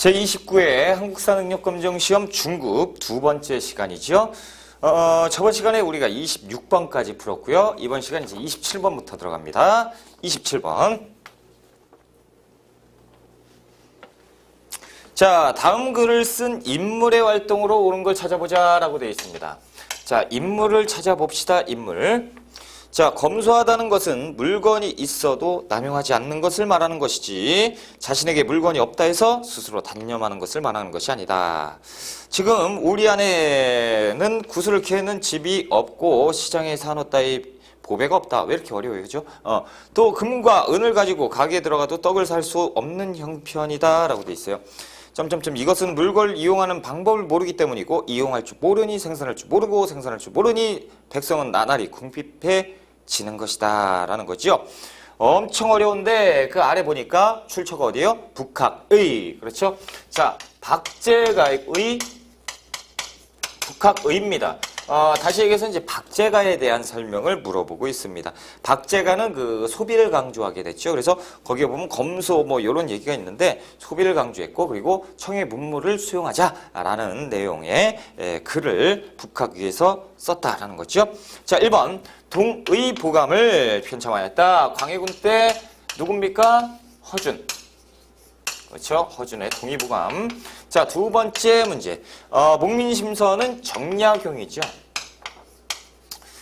제29회 한국사능력검정시험 중급 두 번째 시간이죠. 저번 시간에 우리가 26번까지 풀었고요. 이번 시간 이제 27번부터 들어갑니다. 27번. 자, 다음 글을 쓴 인물의 활동으로 옳은 걸 찾아보자 라고 되어 있습니다. 자, 인물을 찾아봅시다. 인물. 자, 검소하다는 것은 물건이 있어도 남용하지 않는 것을 말하는 것이지 자신에게 물건이 없다 해서 스스로 단념하는 것을 말하는 것이 아니다. 지금 우리 안에는 구슬을 캐는 집이 없고 시장에 사놓 따위 보배가 없다. 왜 이렇게 어려워요? 그죠? 또 금과 은을 가지고 가게에 들어가도 떡을 살 수 없는 형편이다 라고 돼 있어요. 점점점 이것은 물건을 이용하는 방법을 모르기 때문이고 이용할 줄 모르니 생산할 줄 모르고 생산할 줄 모르니 백성은 나날이 궁핍해지는 것이다 라는 거죠. 엄청 어려운데 그 아래 보니까 출처가 어디예요? 북학의. 그렇죠? 자, 박제가의 북학의입니다. 다시 얘기해서 이제 박제가에 대한 설명을 물어보고 있습니다. 박제가는 그 소비를 강조하게 됐죠. 그래서 거기에 보면 검소 뭐 이런 얘기가 있는데 소비를 강조했고 그리고 청의 문물을 수용하자라는 내용의 글을 북학위에서 썼다라는 거죠. 자, 1번 동의보감을 편찬하였다. 광해군 때 누굽니까? 허준. 그렇죠? 허준의 동의보감. 자, 두 번째 문제. 목민심서는 정약용이죠.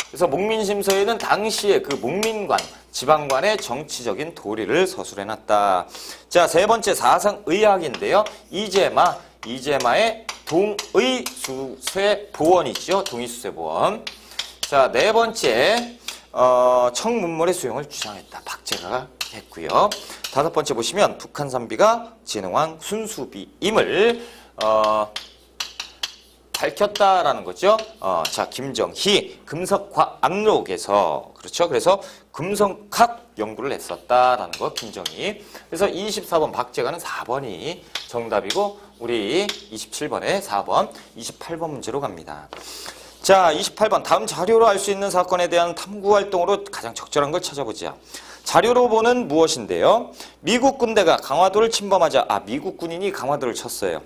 그래서 목민심서에는 당시에 그 목민관, 지방관의 정치적인 도리를 서술해놨다. 자, 세 번째 사상의학인데요. 이재마의 동의수세보원이죠. 동의수세보원. 자, 네 번째 청문물의 수용을 주장했다. 박제가가 했고요. 다섯 번째 보시면 북한산비가 진흥왕 순수비임을 밝혔다라는 거죠. 자, 김정희 금석화암록에서 그렇죠. 그래서 금성학 연구를 했었다라는 거 김정희. 그래서 24번 박제가는 4번이 정답이고 우리 27번에 4번, 28번 문제로 갑니다. 자, 28번 다음 자료로 알 수 있는 사건에 대한 탐구 활동으로 가장 적절한 걸 찾아보자. 자료로 보는 무엇인데요? 미국 군대가 강화도를 침범하자 미국 군인이 강화도를 쳤어요.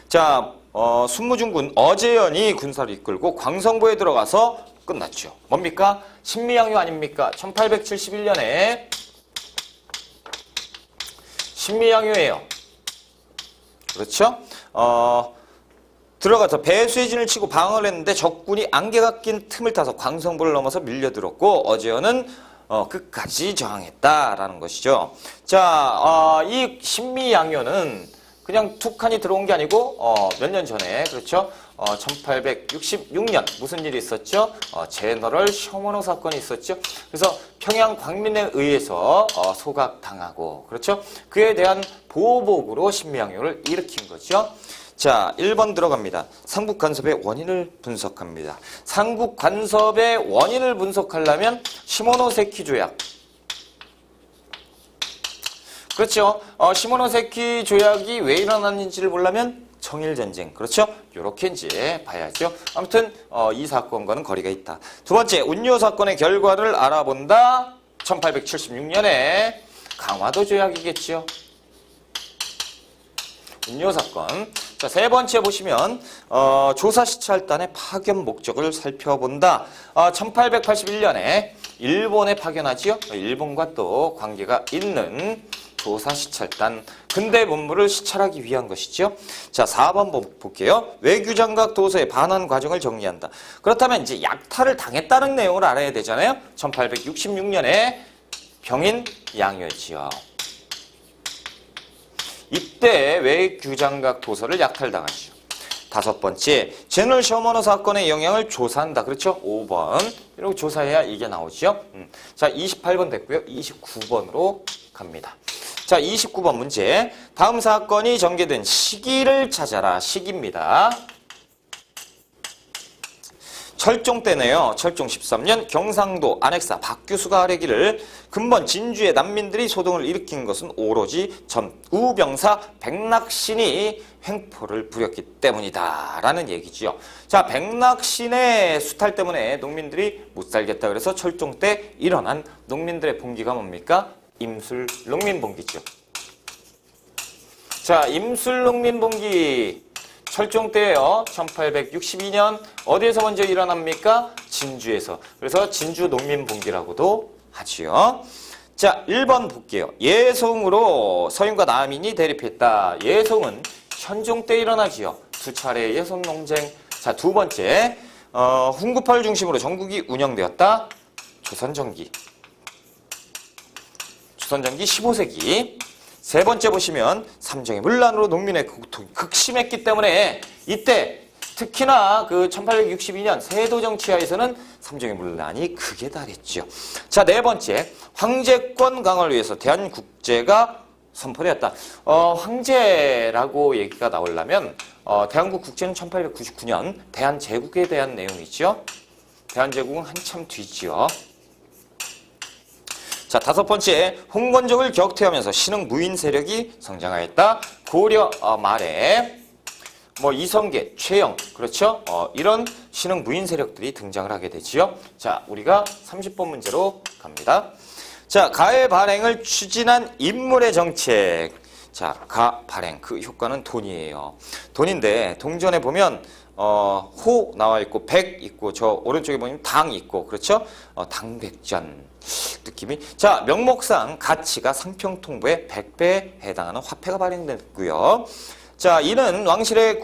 자, 순무중군 어재현이 군사를 이끌고 광성보에 들어가서 끝났죠. 뭡니까? 신미양요 아닙니까? 1871년에 신미양요예요. 그렇죠? 들어가서 배수의 진을 치고 방어를 했는데 적군이 안개가 낀 틈을 타서 광성보를 넘어서 밀려들었고 어재현은 끝까지 저항했다라는 것이죠. 자, 이 신미양요는 그냥 툭하니 들어온 게 아니고 몇 년 전에 그렇죠? 1866년 무슨 일이 있었죠? 제너럴 셔먼호 사건이 있었죠. 그래서 평양 광민에 의해서 소각당하고 그렇죠? 그에 대한 보복으로 신미양요를 일으킨 거죠. 자, 1번 들어갑니다. 삼국간섭의 원인을 분석합니다. 삼국간섭의 원인을 분석하려면 시모노세키 조약. 그렇죠. 시모노세키 조약이 왜 일어났는지를 보려면 청일전쟁. 그렇죠. 요렇게 이제 봐야죠. 아무튼 이 사건과는 거리가 있다. 두 번째, 운요 사건의 결과를 알아본다. 1876년에 강화도 조약이겠죠. 운요 사건. 자, 세 번째 보시면 조사 시찰단의 파견 목적을 살펴본다. 1881년에 일본에 파견하지요. 일본과 또 관계가 있는 조사 시찰단 근대 문물을 시찰하기 위한 것이죠. 자, 4번 볼게요. 외교장각 도서의 반환 과정을 정리한다. 그렇다면 이제 약탈을 당했다는 내용을 알아야 되잖아요. 1866년에 병인 양요지요. 이때 외교장각 도서를 약탈당하죠. 다섯 번째, 제너럴 셔먼호 사건의 영향을 조사한다. 그렇죠? 5번. 이렇게 조사해야 이게 나오죠. 자, 28번 됐고요. 29번으로 갑니다. 자, 29번 문제. 다음 사건이 전개된 시기를 찾아라. 시기입니다. 철종 때네요. 철종 13년 경상도 안핵사 박규수가 아뢰기를 근본 진주의 난민들이 소동을 일으킨 것은 오로지 전 우병사 백낙신이 횡포를 부렸기 때문이다 라는 얘기지요. 자, 백낙신의 수탈 때문에 농민들이 못 살겠다 그래서 철종 때 일어난 농민들의 봉기가 뭡니까? 임술 농민봉기죠. 자, 임술농민봉기 철종 때예요. 1862년 어디에서 먼저 일어납니까? 진주에서. 그래서 진주농민봉기라고도 하지요. 자, 1번 볼게요. 예송으로 서인과 남인이 대립했다. 예송은 현종 때 일어나지요. 두 차례 예송 논쟁. 자, 두 번째, 훈구파를 중심으로 전국이 운영되었다. 조선전기 15세기. 세 번째 보시면 삼정의 문란으로 농민의 고통이 극심했기 때문에 이때 특히나 그 1862년 세도 정치하에서는 삼정의 문란이 극에 달했죠. 자, 네 번째, 황제권 강화를 위해서 대한국제가 선포되었다. 황제라고 얘기가 나오려면 대한국 국제는 1899년 대한제국에 대한 내용이죠. 대한제국은 한참 뒤지요. 자, 다섯 번째, 홍건적을 격퇴하면서 신흥 무인 세력이 성장하였다. 고려 말에 이성계, 최영, 그렇죠? 이런 신흥 무인 세력들이 등장을 하게 되지요. 자, 우리가 30번 문제로 갑니다. 자, 가해 발행을 추진한 인물의 정책. 자, 가 발행 그 효과는 돈이에요. 돈인데 동전에 보면 호 나와 있고 백 있고 저 오른쪽에 보면 당 있고 그렇죠? 당백전 느낌이. 자, 명목상 가치가 상평통보의 100배에 해당하는 화폐가 발행됐고요. 자, 이는 왕실의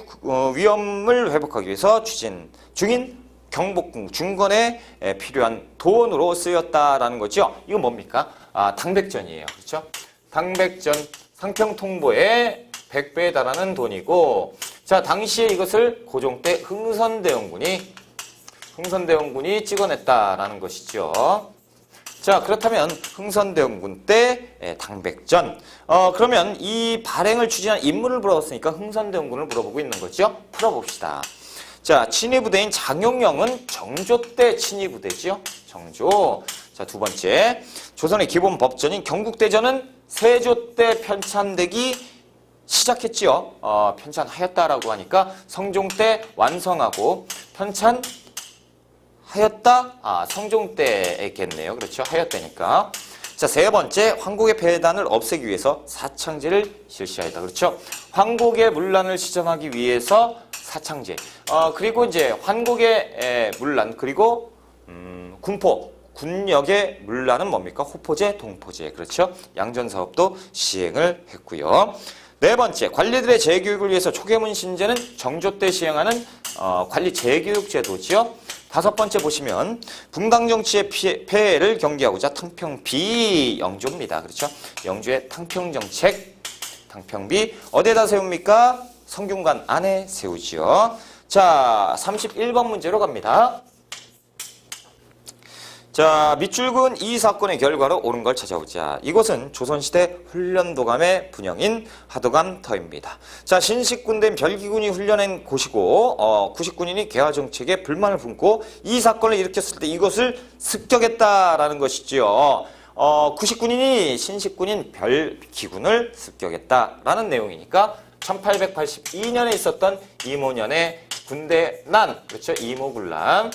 위엄을 회복하기 위해서 추진 중인 경복궁 중건에 필요한 돈으로 쓰였다라는 거죠. 이건 뭡니까? 당백전이에요. 그렇죠? 당백전 상평통보의 100배에 달하는 돈이고, 자, 당시에 이것을 고종 때 흥선대원군이 찍어냈다라는 것이죠. 자, 그렇다면 흥선대원군 때 당백전. 그러면 이 발행을 추진한 인물을 물어봤으니까 흥선대원군을 물어보고 있는 거죠. 풀어봅시다. 자, 친위부대인 장용영은 정조 때 친위부대죠. 정조. 자, 두 번째, 조선의 기본 법전인 경국대전은 세조 때 편찬되기 시작했지요. 편찬하였다라고 하니까 성종 때 완성하고 편찬하였다. 성종 때겠네요. 그렇죠. 하였다니까. 자, 세 번째, 황국의 폐단을 없애기 위해서 사창제를 실시하였다. 그렇죠. 황국의 문란을 시정하기 위해서 사창제. 그리고 이제 환국의 문란, 그리고 군역의 문란은 뭡니까? 호포제, 동포제. 그렇죠. 양전사업도 시행을 했고요. 네 번째, 관리들의 재교육을 위해서 초계문 신제는 정조 때 시행하는 관리 재교육 제도지요. 다섯 번째 보시면 붕당 정치의 폐해를 경계하고자 탕평비 영조입니다. 그렇죠? 영조의 탕평 정책, 탕평비 어디에다 세웁니까? 성균관 안에 세우지요. 자, 31번 문제로 갑니다. 자, 밑줄근 이 사건의 결과로 옳은 걸 찾아보자. 이곳은 조선시대 훈련도감의 분영인 하도감터입니다. 자, 신식군된 별기군이 훈련한 곳이고 구식군인이 개화정책에 불만을 품고 이 사건을 일으켰을 때 이것을 습격했다라는 것이지요. 구식군인이 신식군인 별기군을 습격했다라는 내용이니까 1882년에 있었던 이모년의 군대난, 그렇죠? 이모군란.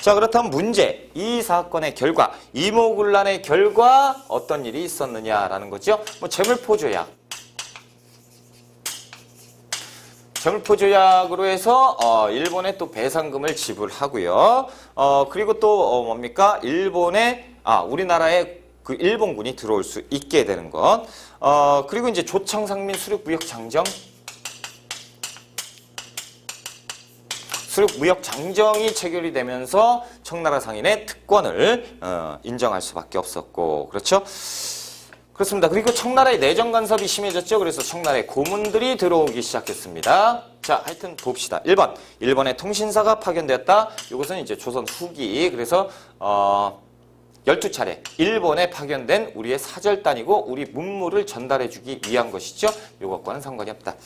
자, 그렇다면 문제, 이 사건의 결과, 이모군란의 결과 어떤 일이 있었느냐라는 거죠. 재물포조약. 재물포조약으로 해서 일본에 또 배상금을 지불하고요. 그리고 또 뭡니까? 우리나라에 그 일본군이 들어올 수 있게 되는 것. 그리고 이제 조청상민 수륙무역장정. 수륙무역장정이 체결이 되면서 청나라 상인의 특권을 인정할 수밖에 없었고, 그렇죠? 그렇습니다. 그리고 청나라의 내정 간섭이 심해졌죠. 그래서 청나라의 고문들이 들어오기 시작했습니다. 자, 하여튼 봅시다. 1번, 일본의 통신사가 파견되었다. 이것은 이제 조선 후기. 그래서 12차례 일본에 파견된 우리의 사절단이고 우리 문물을 전달해주기 위한 것이죠. 이것과는 상관이 없다.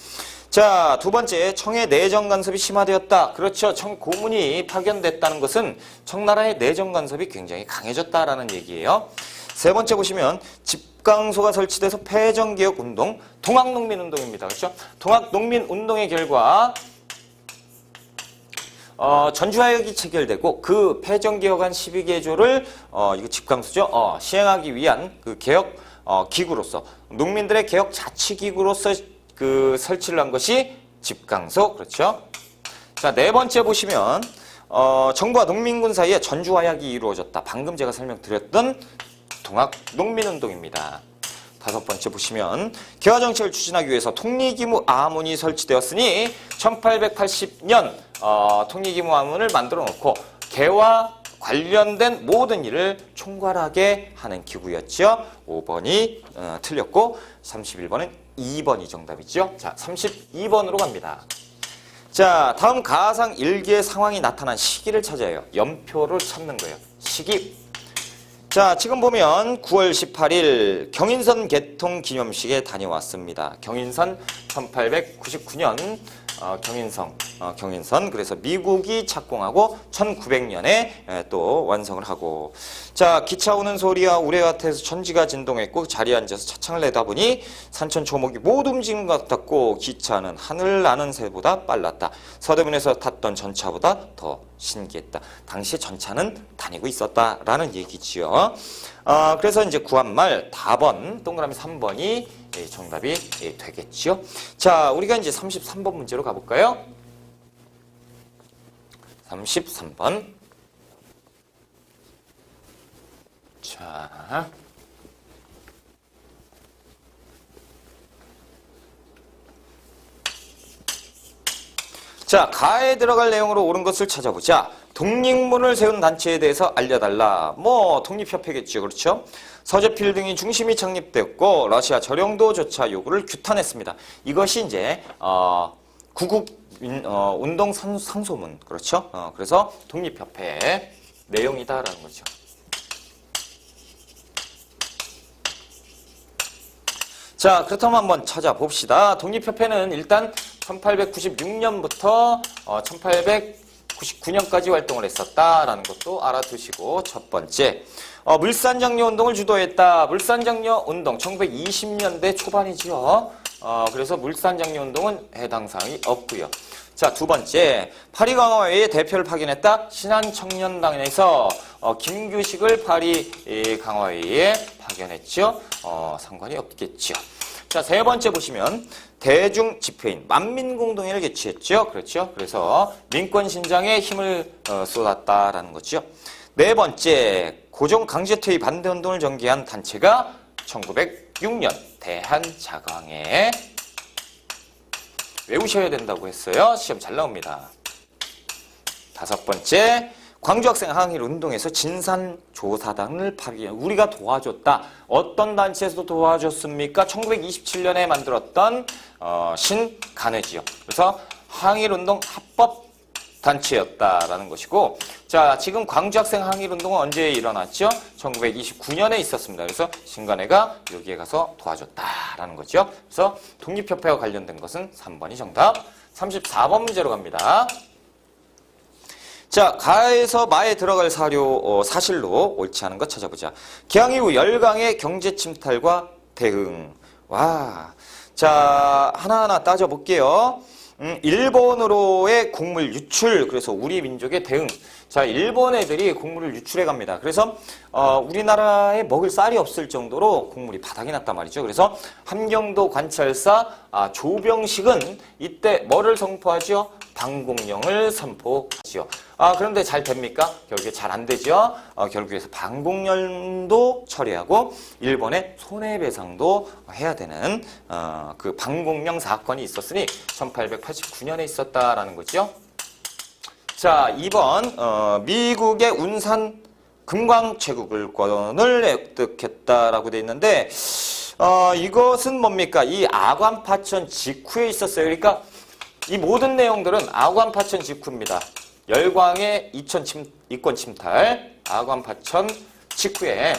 자, 두 번째, 청의 내정 간섭이 심화되었다. 그렇죠. 청 고문이 파견됐다는 것은 청나라의 내정 간섭이 굉장히 강해졌다라는 얘기예요. 세 번째 보시면 집강소가 설치돼서 폐정개혁 운동, 동학농민운동입니다. 그렇죠? 동학농민운동의 결과 전주하역이 체결되고 그 폐정개혁안 12개조를 이거 집강수죠. 시행하기 위한 그 개혁 기구로서 농민들의 개혁 자치기구로서 그 설치를 한 것이 집강소. 그렇죠? 자, 네 번째 보시면 정부와 농민군 사이에 전주화약이 이루어졌다. 방금 제가 설명드렸던 동학 농민운동입니다. 다섯 번째 보시면 개화정책을 추진하기 위해서 통리기무 아문이 설치되었으니 1880년 통리기무 아문을 만들어 놓고 개와 관련된 모든 일을 총괄하게 하는 기구였죠. 5번이 틀렸고 31번은 2번이 정답이죠. 자, 32번으로 갑니다. 자, 다음 가상 일기의 상황이 나타난 시기를 찾아요. 연표를 찾는 거예요. 시기. 자, 지금 보면 9월 18일 경인선 개통 기념식에 다녀왔습니다. 경인선 1899년 경인선. 그래서 미국이 착공하고 1900년에 또 완성을 하고. 자, 기차 오는 소리와 우레와트에서 천지가 진동했고 자리에 앉아서 차창을 내다보니 산천 초목이 모두 움직이는 것 같았고 기차는 하늘 나는 새보다 빨랐다. 서대문에서 탔던 전차보다 더 신기했다. 당시에 전차는 다니고 있었다라는 얘기지요. 그래서 이제 구한말 답번 동그라미 3번이 정답이 되겠죠. 자, 우리가 이제 33번 문제로 가볼까요? 33번. 자, 가에 들어갈 내용으로 옳은 것을 찾아보자. 독립문을 세운 단체에 대해서 알려달라. 뭐 독립협회겠죠. 그렇죠? 서재필 등이 중심이 창립되었고 러시아 저령도조차 요구를 규탄했습니다. 이것이 이제 구국 운동 상소문. 그렇죠? 그래서 독립협회의 내용이다라는 거죠. 자, 그렇다면 한번 찾아봅시다. 독립협회는 일단 1896년부터 1899년까지 활동을 했었다라는 것도 알아두시고, 첫 번째, 물산장려 운동을 주도했다. 물산장려 운동 1920년대 초반이지요. 그래서 물산장려 운동은 해당 사항이 없고요. 자, 두 번째, 파리강화회의 대표를 파견했다. 신한청년단에서 김규식을 파리강화회에 파견했죠. 상관이 없겠죠. 자, 세 번째 보시면 대중집회인 만민공동회를 개최했죠. 그렇죠. 그래서 민권신장에 힘을 쏟았다라는 거죠. 네 번째, 고종강제퇴위 반대운동을 전개한 단체가 1906년 대한자강회. 외우셔야 된다고 했어요. 시험 잘 나옵니다. 다섯 번째, 광주학생 항일 운동에서 진산조사단을 파견. 우리가 도와줬다. 어떤 단체에서 도와줬습니까? 1927년에 만들었던 신간회지요. 그래서 항일 운동 합법 단체였다라는 것이고, 자, 지금 광주학생 항일 운동은 언제 일어났죠? 1929년에 있었습니다. 그래서 신간회가 여기에 가서 도와줬다라는 거죠. 그래서 독립협회와 관련된 것은 3번이 정답. 34번 문제로 갑니다. 자, 가에서 마에 들어갈 사실로 옳지 않은 것 찾아보자. 개항 이후 열강의 경제 침탈과 대응. 와, 자, 하나하나 따져볼게요. 일본으로의 곡물 유출, 그래서 우리 민족의 대응. 자, 일본 애들이 곡물을 유출해 갑니다. 그래서 우리나라에 먹을 쌀이 없을 정도로 곡물이 바닥이 났단 말이죠. 그래서 함경도 관찰사 조병식은 이때 뭐를 선포하죠? 방공령을 선포하죠. 그런데 잘 됩니까? 결국에 잘 안 되죠. 결국에서 방공령도 처리하고 일본의 손해배상도 해야 되는 그 방공령 사건이 있었으니 1889년에 있었다라는 거죠. 자, 2번 미국의 운산 금광채굴권을 획득했다라고 되어 있는데 이것은 뭡니까? 이 아관파천 직후에 있었어요. 그러니까 이 모든 내용들은 아관파천 직후입니다. 열광의 이권 침탈, 아관파천 직후에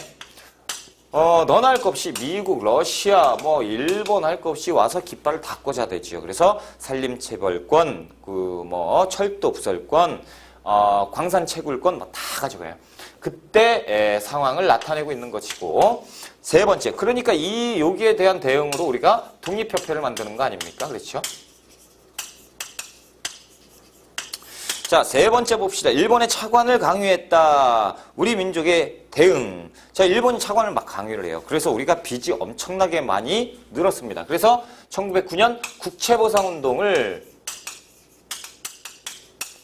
너나 할 것 없이 미국, 러시아, 뭐 일본 할 것 없이 와서 깃발을 다 꽂아대지요. 그래서 산림체벌권, 철도 부설권, 광산 채굴권 다 가져가요. 그때 상황을 나타내고 있는 것이고, 세 번째, 그러니까 여기에 대한 대응으로 우리가 독립협회를 만드는 거 아닙니까? 그렇죠? 자, 세 번째 봅시다. 일본의 차관을 강요했다. 우리 민족의 대응. 자, 일본이 차관을 막 강요를 해요. 그래서 우리가 빚이 엄청나게 많이 늘었습니다. 그래서 1909년 국채보상운동을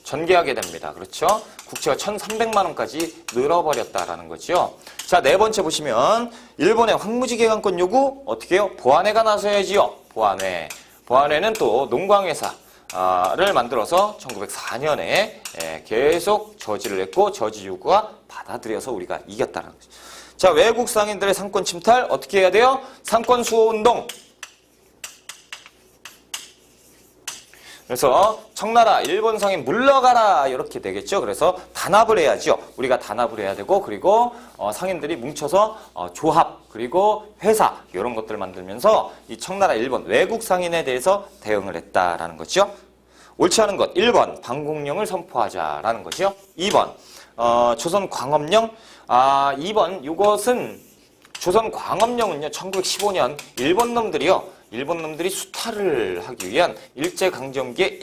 전개하게 됩니다. 그렇죠? 국채가 1,300만 원까지 늘어버렸다라는 거죠. 자, 네 번째 보시면 일본의 황무지 개간권 요구 어떻게 해요? 보안회가 나서야지요. 보안회. 보안회는 또 농광회사를 만들어서 1904년에 계속 저지를 했고 저지 요구가 받아들여서 우리가 이겼다는 거죠. 자, 외국 상인들의 상권 침탈 어떻게 해야 돼요? 상권 수호 운동. 그래서 청나라 일본 상인 물러가라 이렇게 되겠죠. 그래서 단합을 해야죠. 우리가 단합을 해야 되고 그리고 상인들이 뭉쳐서 조합 그리고 회사 이런 것들을 만들면서 이 청나라 일본 외국 상인에 대해서 대응을 했다라는 거죠. 옳지 않은 것 1번 방공령을 선포하자라는 거죠. 2번 조선 광업령 2번 이것은 조선 광업령은요 1915년 일본 놈들이 수탈을 하기 위한 일제강점기의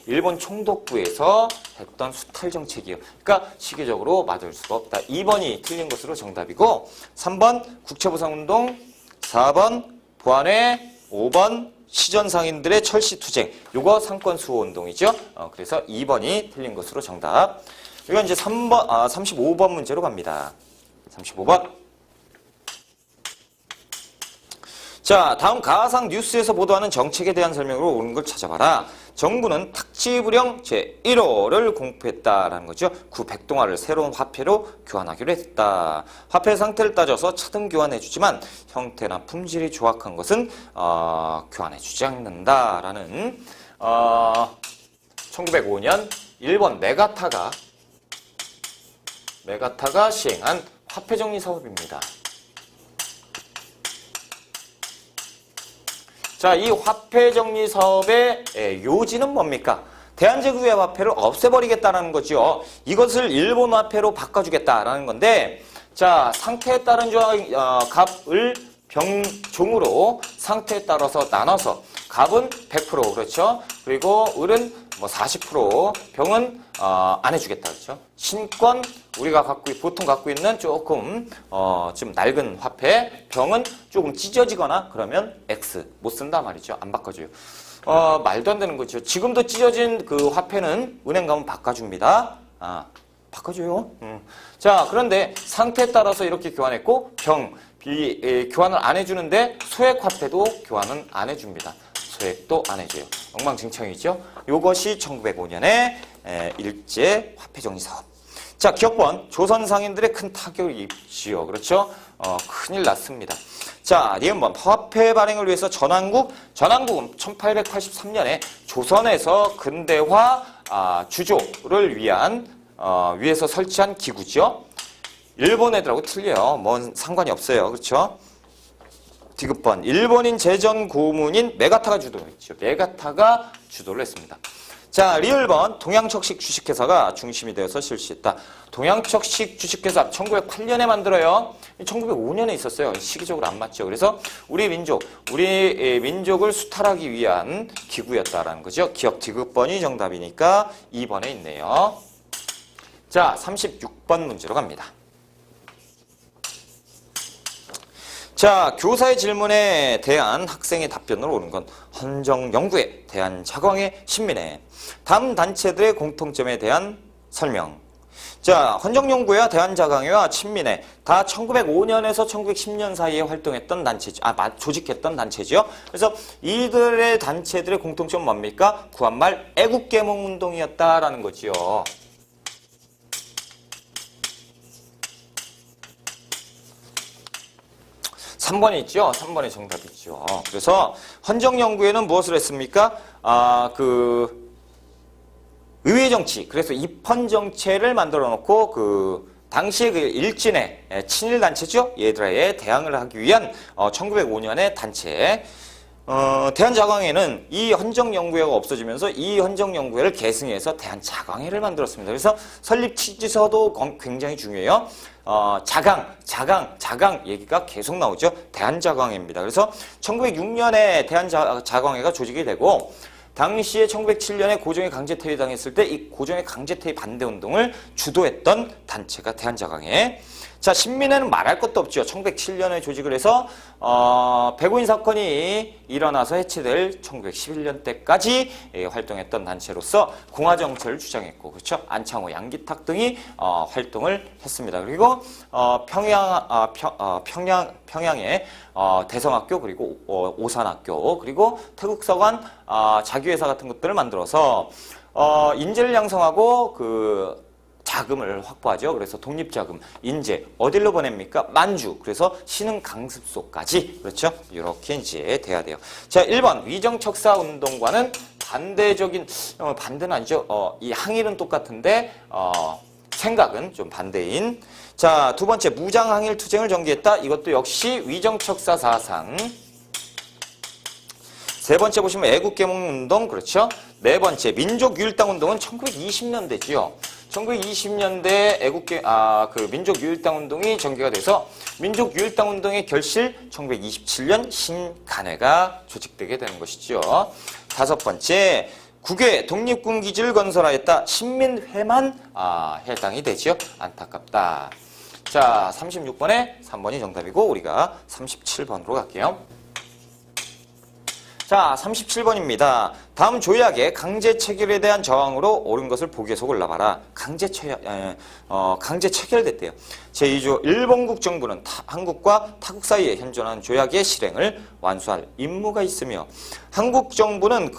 일본 총독부에서 했던 수탈 정책이에요. 그러니까 시기적으로 맞을 수가 없다. 2번이 틀린 것으로 정답이고 3번 국채보상운동, 4번 보안회, 5번 시전상인들의 철시투쟁. 요거 상권수호운동이죠. 그래서 2번이 틀린 것으로 정답. 이건 이제 35번 문제로 갑니다. 35번. 자, 다음 가상 뉴스에서 보도하는 정책에 대한 설명으로 옳은 걸 찾아봐라. 정부는 탁지부령 제1호를 공표했다라는 거죠. 구 백동화를 새로운 화폐로 교환하기로 했다. 화폐 상태를 따져서 차등 교환해주지만 형태나 품질이 조악한 것은 교환해주지 않는다라는 1905년 일본 메가타가 시행한 화폐 정리 사업입니다. 자, 이 화폐 정리 사업의 요지는 뭡니까? 대한제국의 화폐를 없애버리겠다는 거죠. 이것을 일본 화폐로 바꿔주겠다라는 건데, 자, 상태에 따른 값을 병종으로 상태에 따라서 나눠서 값은 100% 그렇죠. 그리고 을은 뭐 40%, 병은 안 해주겠다 그렇죠. 신권 우리가 보통 갖고 있는 조금 좀 낡은 화폐, 병은 조금 찢어지거나 그러면 X 못 쓴다 말이죠. 안 바꿔줘요. 말도 안 되는 거죠. 지금도 찢어진 그 화폐는 은행 가면 바꿔줍니다. 바꿔줘요. 자, 그런데 상태에 따라서 이렇게 교환했고 교환을 안 해주는데 소액 화폐도 교환은 안 해줍니다. 소액도 안 해줘요. 엉망진창이죠. 이것이 1905년에 일제 화폐 정리 사업. 자, 기억번 조선 상인들의 큰 타격을 입지요. 그렇죠? 큰일 났습니다. 자, 니은번 화폐 발행을 위해서 전환국은 1883년에 조선에서 근대화 주조를 위해서 설치한 기구죠. 일본 애들하고 틀려요. 뭔 상관이 없어요. 그렇죠? 디귿번 일본인 재정 고문인 메가타가 주도했죠. 메가타가 주도를 했습니다. 자, 리을번 동양척식 주식회사가 중심이 되어서 실시했다. 동양척식 주식회사 1908년에 만들어요. 1905년에 있었어요. 시기적으로 안 맞죠. 그래서 우리 민족을 수탈하기 위한 기구였다라는 거죠. 기억 디귿번이 정답이니까 2번에 있네요. 자, 36번 문제로 갑니다. 자, 교사의 질문에 대한 학생의 답변으로 옳은 건 헌정연구회, 대한자광회, 신민회. 다음 단체들의 공통점에 대한 설명. 자, 헌정연구회와 대한자광회와 친민회 다 1905년에서 1910년 사이에 활동했던 단체죠. 조직했던 단체죠. 그래서 이들의 단체들의 공통점은 뭡니까? 구한말 애국계몽운동이었다라는 거지요. 3번이 있죠. 3번이 정답이죠. 그래서 헌정연구회는 무엇을 했습니까? 의회 정치, 그래서 입헌정체를 만들어 놓고 당시에 일진의 친일 단체죠. 얘들에 대항을 하기 위한 1905년의 단체. 대한자광회는 이 헌정연구회가 없어지면서 이 헌정연구회를 계승해서 대한자광회를 만들었습니다. 그래서 설립 취지서도 굉장히 중요해요. 자강 얘기가 계속 나오죠. 대한자광회입니다. 그래서 1906년에 대한자광회가 조직이 되고 당시에 1907년에 고종이 강제퇴위 당했을 때 이 고종의 강제퇴위 반대운동을 주도했던 단체가 대한자광회. 자, 신민회는 말할 것도 없죠. 1907년에 조직을 해서 백오인 사건이 일어나서 해체될 1911년 때까지 활동했던 단체로서 공화 정책을 주장했고, 그렇죠? 안창호, 양기탁 등이 활동을 했습니다. 그리고 평양의 대성학교, 그리고 오산학교, 그리고 태국서관 자기회사 같은 것들을 만들어서 인재를 양성하고 그 자금을 확보하죠. 그래서 독립자금, 인재 어디로 보냅니까? 만주. 그래서 신흥 강습소까지. 그렇죠? 이렇게 이제 돼야 돼요. 자, 1번 위정척사 운동과는 반대적인, 반대는 아니죠. 이 항일은 똑같은데 생각은 좀 반대인. 자, 두 번째 무장항일 투쟁을 전개했다. 이것도 역시 위정척사 사상. 세 번째 보시면 애국개몽운동, 그렇죠? 네 번째 민족유일당운동은 1920년대지요. 1920년대 민족유일당운동이 전개가 돼서 민족유일당운동의 결실 1927년 신간회가 조직되게 되는 것이죠. 다섯 번째 국외 독립군기지를 건설하였다. 신민회만 해당이 되죠. 안타깝다. 자, 36번에 3번이 정답이고 우리가 37번으로 갈게요. 자, 37번입니다. 다음 조약의 강제 체결에 대한 저항으로 옳은 것을 보기에 속을 나봐라. 강제 체결됐대요. 제2조 일본국 정부는 한국과 타국 사이에 현존하는 조약의 실행을 완수할 임무가 있으며 한국 정부는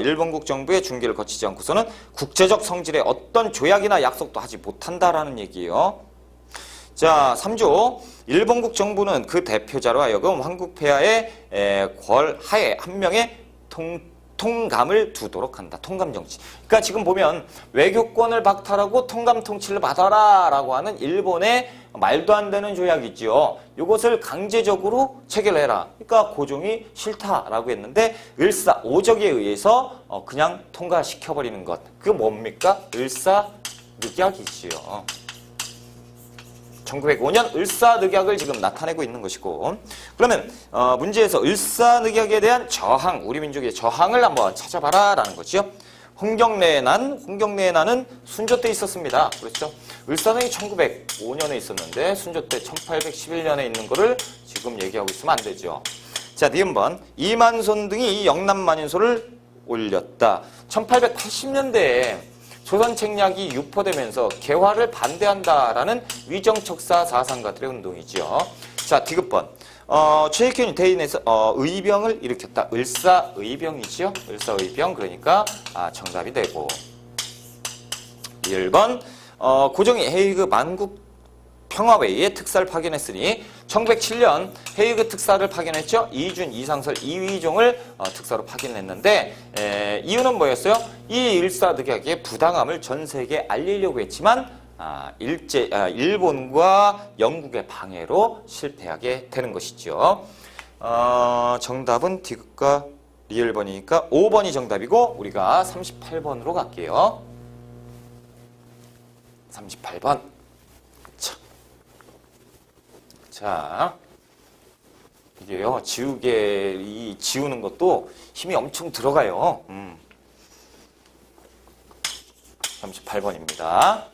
일본국 정부의 중개를 거치지 않고서는 국제적 성질의 어떤 조약이나 약속도 하지 못한다라는 얘기예요. 자, 3조 일본국 정부는 그 대표자로 하여금 한국 폐하의 궐하에 한 명의 통감을 두도록 한다. 통감 정치. 그러니까 지금 보면 외교권을 박탈하고 통감 통치를 받아라 라고 하는 일본의 말도 안 되는 조약이지요. 이것을 강제적으로 체결해라. 그러니까 고종이 싫다라고 했는데 을사오적에 의해서 그냥 통과시켜버리는 것. 그게 뭡니까? 을사늑약이지요. 1905년 을사늑약을 지금 나타내고 있는 것이고, 그러면 문제에서 을사늑약에 대한 저항, 우리 민족의 저항을 한번 찾아봐라 라는 거죠. 홍경래의 난은 순조 때 있었습니다. 그렇죠? 을사늑이 1905년에 있었는데 순조 때 1811년에 있는 거를 지금 얘기하고 있으면 안 되죠. 자, 니은번 이만손 등이 영남만인소를 올렸다. 1880년대에 조선 책략이 유포되면서 개화를 반대한다라는 위정척사 사상가들의 운동이지요. 자, 디귿번. 최익현이 대인에서 의병을 일으켰다. 을사의병이지요. 을사의병. 그러니까 정답이 되고. 1번. 고종이 헤이그 만국 평화회의에 특사를 파견했으니 1907년 헤이그 특사를 파견했죠. 이준, 이상설, 이휘종을 특사로 파견했는데 이유는 뭐였어요? 이 을사늑약의 부당함을 전 세계에 알리려고 했지만 일본과 영국의 방해로 실패하게 되는 것이죠. 정답은 디귿과 리을번이니까 5번이 정답이고 우리가 38번으로 갈게요. 38번. 자, 이게요, 지우는 것도 힘이 엄청 들어가요. 38번입니다.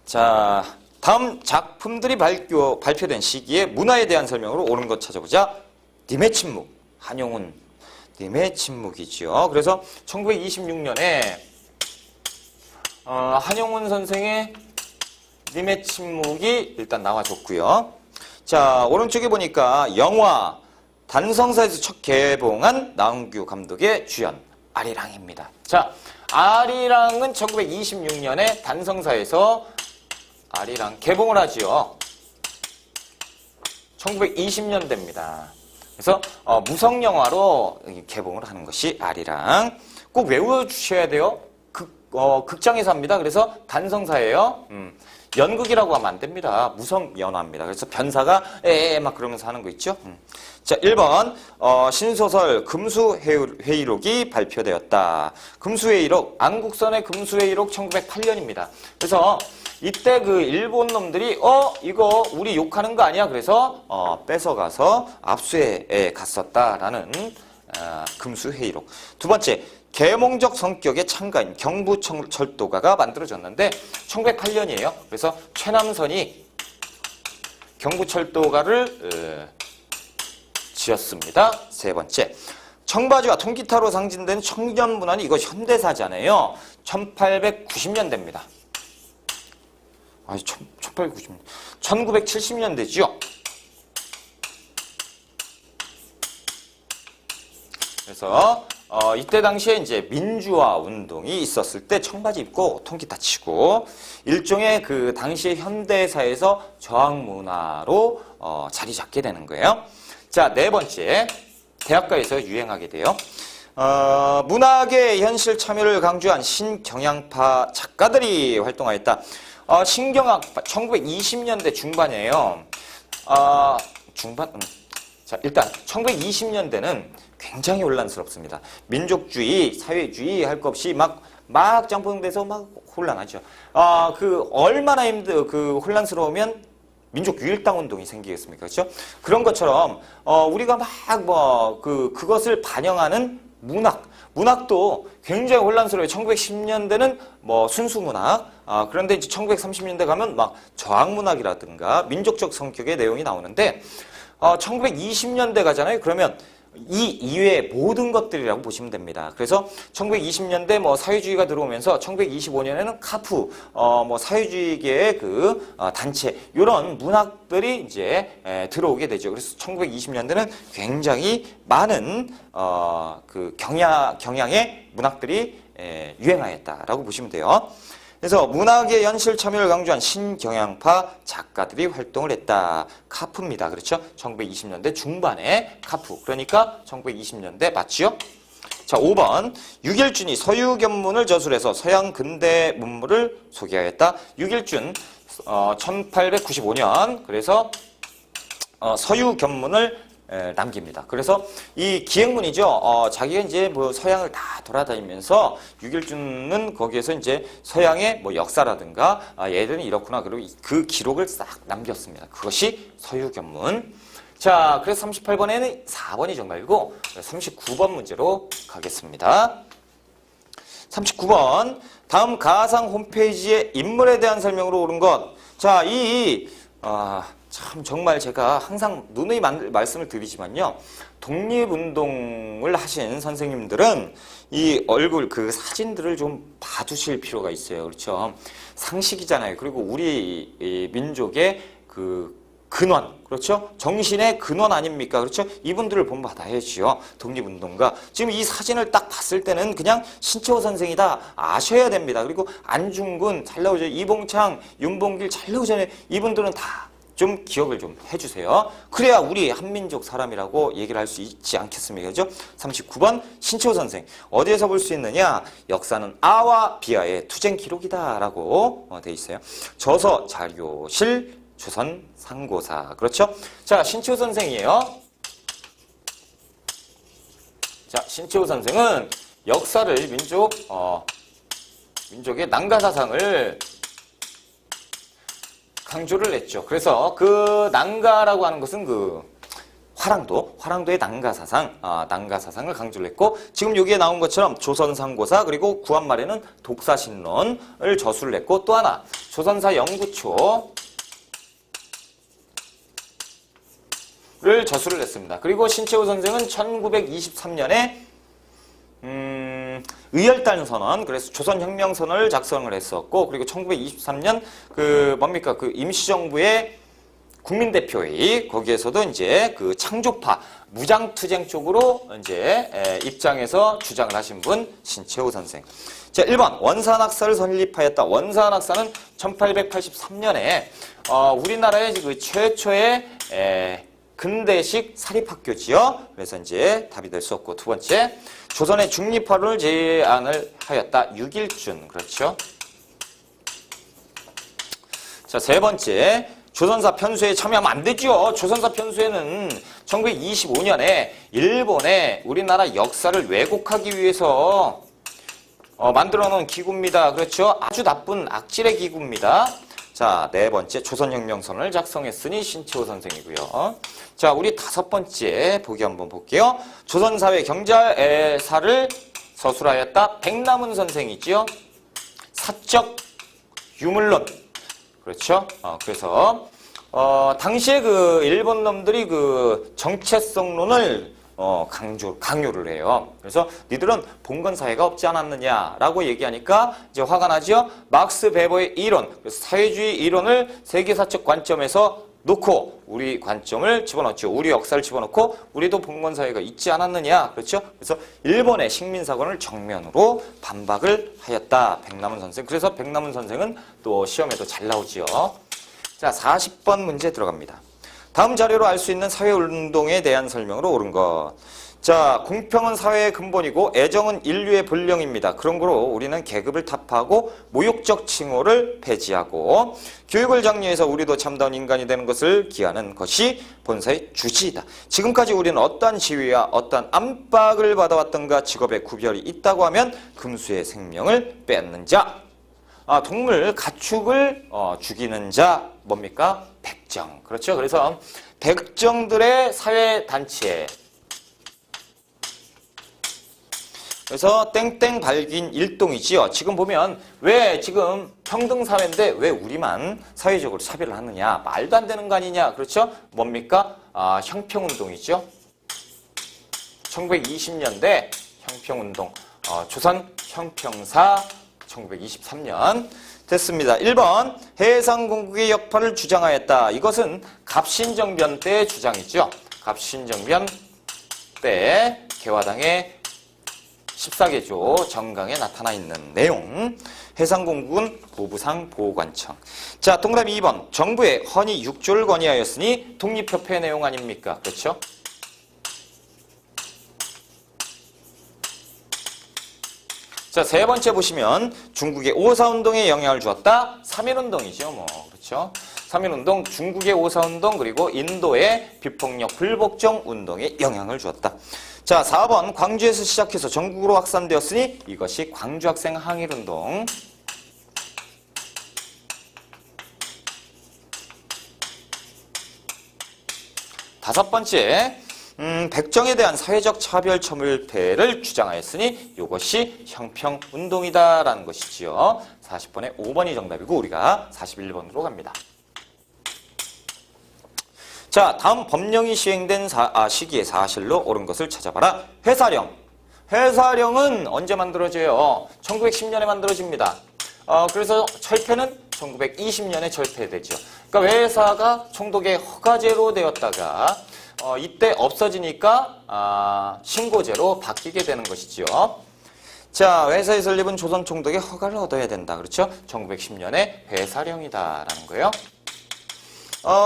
자, 다음 작품들이 발표된 시기에 문화에 대한 설명으로 옳은 것 찾아보자. 님의 침묵, 한용운 님의 침묵이죠. 그래서 1926년에 한용운 선생의 님의 침묵이 일단 나와줬고요. 자, 오른쪽에 보니까 영화 단성사에서 첫 개봉한 나은규 감독의 주연 아리랑입니다. 자, 아리랑은 1926년에 단성사에서 아리랑 개봉을 하지요. 1920년대입니다. 그래서 무성영화로 개봉을 하는 것이 아리랑. 꼭 외워주셔야 돼요. 극장에서 합니다. 그래서 단성사예요. 연극이라고 하면 안 됩니다. 무성연화입니다. 그래서 변사가 막 그러면서 하는 거 있죠. 자, 1번 신소설 금수회의록이 발표되었다. 금수회의록, 안국선의 금수회의록 1908년입니다. 그래서 이때 그 일본 놈들이 이거 우리 욕하는 거 아니야? 그래서 뺏어가서 압수해 갔었다라는 금수회의록. 두 번째, 계몽적 성격의 창가인 경부철도가가 만들어졌는데 1908년이에요. 그래서 최남선이 경부철도가를 지었습니다. 세 번째, 청바지와 통기타로 상징된 청년문화는 이거 현대사잖아요. 1890년대입니다. 아니, 1890년. 1970년대죠. 그래서 이때 당시에 이제 민주화 운동이 있었을 때 청바지 입고 통기타 치고 일종의 그 당시의 현대사에서 저항 문화로 자리 잡게 되는 거예요. 자, 네 번째, 대학가에서 유행하게 돼요. 문학의 현실 참여를 강조한 신경향파 작가들이 활동하였다. 신경향파 1920년대 중반이에요. 자, 일단 1920년대는 굉장히 혼란스럽습니다. 민족주의, 사회주의 할 것 없이 막 짬뽕돼서 막 혼란하죠. 얼마나 혼란스러우면 민족 유일당 운동이 생기겠습니까? 그렇죠? 그런 것처럼 우리가 그것을 반영하는 문학도 굉장히 혼란스러워요. 1910년대는 순수 문학, 그런데 이제 1930년대 가면 저항 문학이라든가 민족적 성격의 내용이 나오는데 1920년대 가잖아요. 그러면 이 이외의 모든 것들이라고 보시면 됩니다. 그래서 1920년대 사회주의가 들어오면서 1925년에는 카프, 사회주의계의 단체, 이런 문학들이 이제 들어오게 되죠. 그래서 1920년대는 굉장히 많은 경향의 문학들이 유행하였다라고 보시면 돼요. 그래서 문학의 현실 참여를 강조한 신경향파 작가들이 활동을 했다. 카프입니다. 그렇죠? 1920년대 중반에 카프. 그러니까 1920년대 맞지요? 자, 5번. 유길준이 서유견문을 저술해서 서양 근대 문물을 소개하였다. 유길준 1895년 그래서 서유견문을 남깁니다. 그래서 이 기행문이죠. 자기가 이제 서양을 다 돌아다니면서 유길준은 거기에서 이제 서양의 역사라든가 얘들은 이렇구나. 그리고 그 기록을 싹 남겼습니다. 그것이 서유견문. 자, 그래서 38번에는 4번이 정답이고 39번 문제로 가겠습니다. 39번. 다음 가상 홈페이지의 인물에 대한 설명으로 옳은 것. 자, 참 정말 제가 항상 누누이 말씀을 드리지만요. 독립운동을 하신 선생님들은 이 얼굴 사진들을 좀 봐두실 필요가 있어요. 그렇죠? 상식이잖아요. 그리고 우리 민족의 근원, 그렇죠? 정신의 근원 아닙니까? 그렇죠? 이분들을 본받아야지요. 독립운동가. 지금 이 사진을 딱 봤을 때는 그냥 신채호 선생이다 아셔야 됩니다. 그리고 안중근 잘 나오죠. 이봉창, 윤봉길 잘 나오잖아요. 이분들은 다 좀 기억을 좀 해주세요. 그래야 우리 한민족 사람이라고 얘기를 할 수 있지 않겠습니까? 그죠? 39번 신채호 선생. 어디에서 볼 수 있느냐? 역사는 아와 비아의 투쟁 기록이다 라고 돼 있어요. 저서 자료실 조선 상고사. 그렇죠? 자, 신채호 선생이에요. 자, 신채호 선생은 역사를 민족의 난가사상을 강조를 했죠. 그래서 난가라고 하는 것은 화랑도의 난가사상을 강조를 했고, 지금 여기에 나온 것처럼 조선상고사 그리고 구한말에는 독사신론을 저술을 했고, 또 하나 조선사 영구초를 저술을 했습니다. 그리고 신채호 선생은 1923년에 의열단 선언, 그래서 조선혁명선언을 작성을 했었고, 그리고 1923년 임시정부의 국민대표회의, 거기에서도 이제 창조파, 무장투쟁 쪽으로 이제 입장해서 주장을 하신 분, 신채호 선생. 자, 1번. 원산학사를 설립하였다. 원산학사는 1883년에 우리나라의 최초의 근대식 사립학교지요. 그래서 이제 답이 될 수 없고, 두 번째. 조선의 중립화론을 제안을 하였다. 유길준. 그렇죠. 자, 세 번째. 조선사 편수에 참여하면 안 되죠. 조선사 편수에는 1925년에 일본에 우리나라 역사를 왜곡하기 위해서 만들어 놓은 기구입니다. 그렇죠. 아주 나쁜 악질의 기구입니다. 자, 네 번째. 조선혁명선언을 작성했으니 신채호 선생이고요. 자, 우리 다섯 번째 보기 한번 볼게요. 조선사회 경제사를 서술하였다. 백남훈 선생이지요. 사적 유물론. 그렇죠. 그래서 당시에 그 일본 놈들이 그 정체성론을 강요를 해요. 그래서 니들은 봉건 사회가 없지 않았느냐라고 얘기하니까 이제 화가 나죠. 막스 베버의 이론, 사회주의 이론을 세계사적 관점에서 놓고 우리 관점을 집어넣죠. 우리 역사를 집어넣고 우리도 봉건 사회가 있지 않았느냐. 그렇죠? 그래서 일본의 식민사관을 정면으로 반박을 하였다. 백남훈 선생. 그래서 백남훈 선생은 또 시험에도 잘 나오지요. 자, 40번 문제 들어갑니다. 다음 자료로 알 수 있는 사회운동에 대한 설명으로 옳은 것. 자, 공평은 사회의 근본이고 애정은 인류의 본령입니다. 그런 거로 우리는 계급을 타파하고 모욕적 칭호를 폐지하고 교육을 장려해서 우리도 참다운 인간이 되는 것을 기하는 것이 본사의 주지이다. 지금까지 우리는 어떠한 지위와 어떠한 압박을 받아왔던가 직업에 구별이 있다고 하면 금수의 생명을 뺏는 자. 동물, 가축을 죽이는 자 뭡니까? 백정. 그렇죠. 그래서 백정들의 사회단체. 그래서 땡땡 발긴 일동이지요. 지금 보면 왜 지금 평등사회인데 왜 우리만 사회적으로 차별을 하느냐. 말도 안 되는 거 아니냐. 그렇죠. 뭡니까? 형평운동이죠. 1920년대 형평운동. 조선 형평사 1923년 됐습니다. 1번 해상공국의 역할을 주장하였다. 이것은 갑신정변 때 주장이죠. 갑신정변 때 개화당의 14개조 정강에 나타나 있는 내용. 해상공국은 보부상 보호관청. 자, 동그라미 2번 정부에 헌이 6조를 건의하였으니 독립협회 내용 아닙니까? 그렇죠? 자, 세 번째 보시면 중국의 오사운동에 영향을 주었다. 3.1운동이죠. 뭐 그렇죠. 3.1운동, 중국의 오사운동 그리고 인도의 비폭력 불복종 운동에 영향을 주었다. 자, 4번 광주에서 시작해서 전국으로 확산되었으니 이것이 광주학생 항일운동. 다섯 번째 백정에 대한 사회적 차별 첨예를 주장하였으니 이것이 형평운동이다라는 것이지요. 40번에 5번이 정답이고 우리가 41번으로 갑니다. 자, 다음 법령이 시행된 시기의 사실로 옳은 것을 찾아봐라. 회사령. 회사령은 언제 만들어져요? 1910년에 만들어집니다. 그래서 철폐는 1920년에 철폐되죠. 그러니까 회사가 총독의 허가제로 되었다가 이때 없어지니까 신고제로 바뀌게 되는 것이죠. 자, 회사의 설립은 조선 총독의 허가를 얻어야 된다. 그렇죠? 1910년에 회사령이다라는 거예요.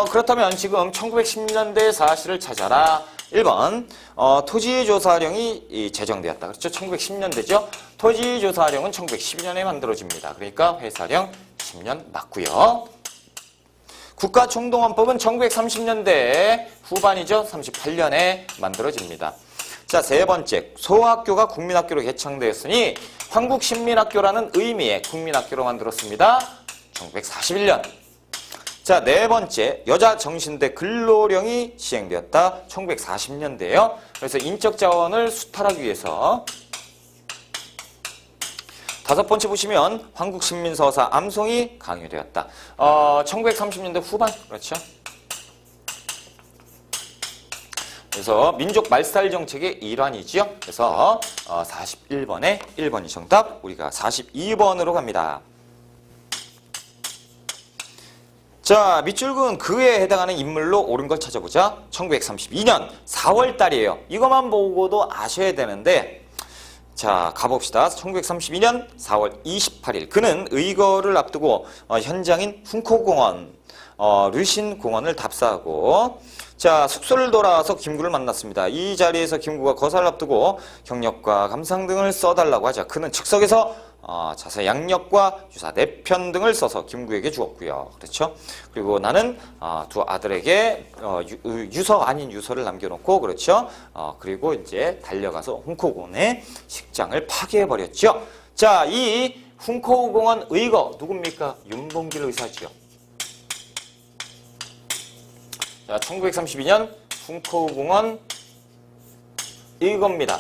그렇다면 지금 1910년대 사실을 찾아라. 1번 토지조사령이 제정되었다. 그렇죠? 1910년대죠. 토지조사령은 1912년에 만들어집니다. 그러니까 회사령 10년 맞고요. 국가총동원법은 1930년대 후반이죠. 38년에 만들어집니다. 자, 세 번째. 소학교가 국민학교로 개창되었으니 황국신민학교라는 의미의 국민학교로 만들었습니다. 1941년. 자, 네 번째. 여자정신대 근로령이 시행되었다. 1940년대예요. 그래서 인적 자원을 수탈하기 위해서. 다섯 번째 보시면 황국신민서사 암송이 강요되었다. 1930년대 후반. 그렇죠. 그래서 민족 말살 정책의 일환이지요. 그래서 41번에 1번이 정답. 우리가 42번으로 갑니다. 자, 밑줄은 그에 해당하는 인물로 옳은 걸 찾아보자. 1932년 4월 달이에요. 이것만 보고도 아셔야 되는데 자, 가봅시다. 1932년 4월 28일. 그는 의거를 앞두고 현장인 훈코공원, 류신공원을 답사하고 자, 숙소를 돌아와서 김구를 만났습니다. 이 자리에서 김구가 거사를 앞두고 경력과 감상 등을 써달라고 하자 그는 즉석에서 자세 양력과 유사 내편 등을 써서 김구에게 주었고요. 그렇죠? 그리고 나는 두 아들에게 유서 아닌 유서를 남겨놓고 그렇죠? 그리고 이제 달려가서 훈코공원의 식장을 파괴해버렸죠. 자, 이 훈코공원 의거 누굽니까? 윤봉길 의사지요. 자, 1932년 훈코공원 의거입니다.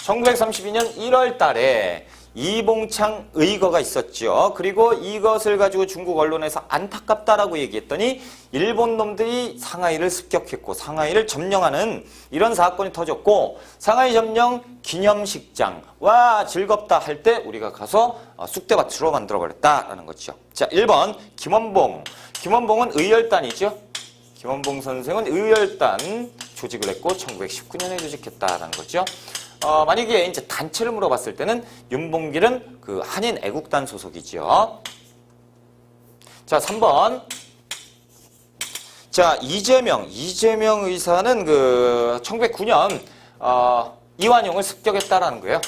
1932년 1월 달에 이봉창 의거가 있었죠. 그리고 이것을 가지고 중국 언론에서 안타깝다라고 얘기했더니 일본 놈들이 상하이를 습격했고 상하이를 점령하는 이런 사건이 터졌고 상하이 점령 기념식장 와 즐겁다 할 때 우리가 가서 쑥대밭으로 만들어버렸다라는 거죠. 자, 1번 김원봉. 김원봉은 의열단이죠. 김원봉 선생은 의열단 조직을 했고 1919년에 조직했다라는 거죠. 만약에 이제 단체를 물어봤을 때는 윤봉길은 그 한인 애국단 소속이죠. 자, 3번. 자, 이재명 의사는 그 1909년 이완용을 습격했다라는 거예요.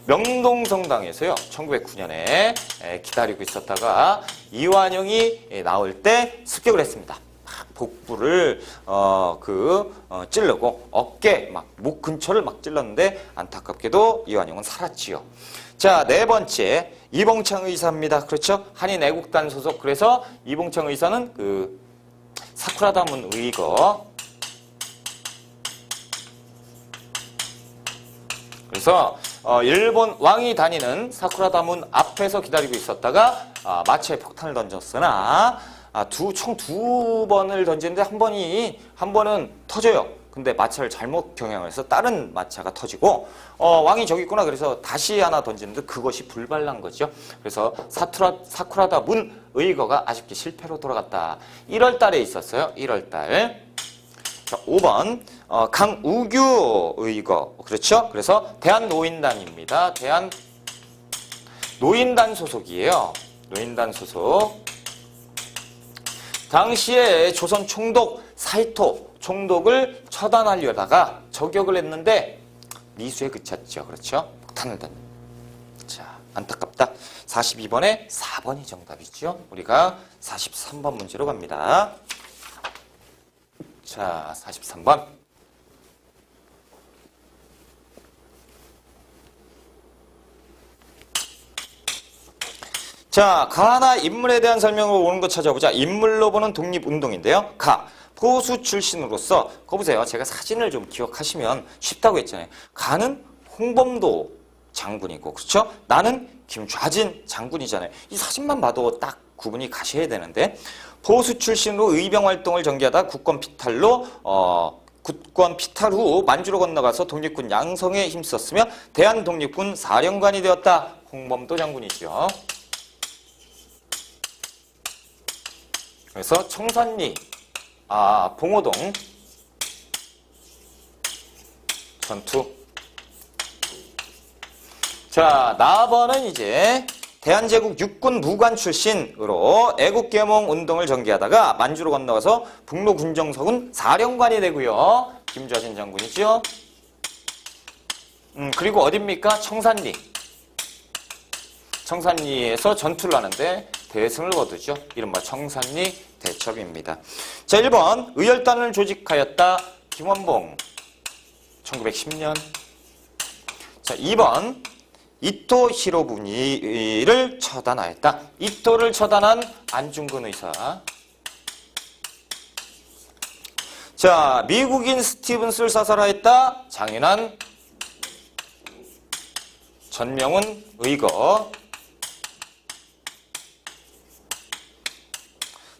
명동성당에서요. 1909년에 기다리고 있었다가 이완용이 나올 때 습격을 했습니다. 복부를 찌르고 어깨 목 근처를 막 찔렀는데 안타깝게도 이완용은 살았지요. 자, 네 번째 이봉창 의사입니다. 그렇죠? 한인 애국단 소속. 그래서 이봉창 의사는 그 사쿠라다문 의거. 그래서 일본 왕이 다니는 사쿠라다문 앞에서 기다리고 있었다가 마차에 폭탄을 던졌으나 총 두 번을 던지는데 한 번은 터져요. 근데 마차를 잘못 경영을 해서 다른 마차가 터지고 왕이 저기 있구나 그래서 다시 하나 던지는데 그것이 불발난 거죠. 그래서 사쿠라다 문 의거가 아쉽게 실패로 돌아갔다. 1월 달에 있었어요. 1월 달. 자, 5번 강우규 의거. 그렇죠? 그래서 대한노인단입니다. 대한노인단 소속이에요. 노인단 소속. 당시에 조선 총독 사이토 총독을 처단하려다가 저격을 했는데 미수에 그쳤죠. 그렇죠? 폭탄을 던. 자, 안타깝다. 42번에 4번이 정답이죠. 우리가 43번 문제로 갑니다. 자, 43번. 자, 가나 인물에 대한 설명으로 오는 거 찾아보자. 인물로 보는 독립운동인데요. 보수 출신으로서, 거 보세요. 제가 사진을 좀 기억하시면 쉽다고 했잖아요. 가는 홍범도 장군이고, 그렇죠? 나는 김좌진 장군이잖아요. 이 사진만 봐도 딱 구분이 가셔야 되는데, 보수 출신으로 의병 활동을 전개하다 국권 피탈 후 만주로 건너가서 독립군 양성에 힘썼으며 대한독립군 사령관이 되었다. 홍범도 장군이죠. 그래서 청산리, 봉오동 전투. 자, 나번은 이제 대한제국 육군 무관 출신으로 애국계몽 운동을 전개하다가 만주로 건너가서 북로 군정서군 사령관이 되고요. 김좌진 장군이죠. 그리고 어딥니까? 청산리. 청산리에서 전투를 하는데 대승을 거두죠. 이른바 청산리 대첩입니다. 자, 1번 의열단을 조직하였다. 김원봉 1910년. 자, 2번 이토 히로부미를 처단하였다. 이토를 처단한 안중근 의사. 자, 미국인 스티븐스를 사살하였다. 장윤환. 전명훈 의거.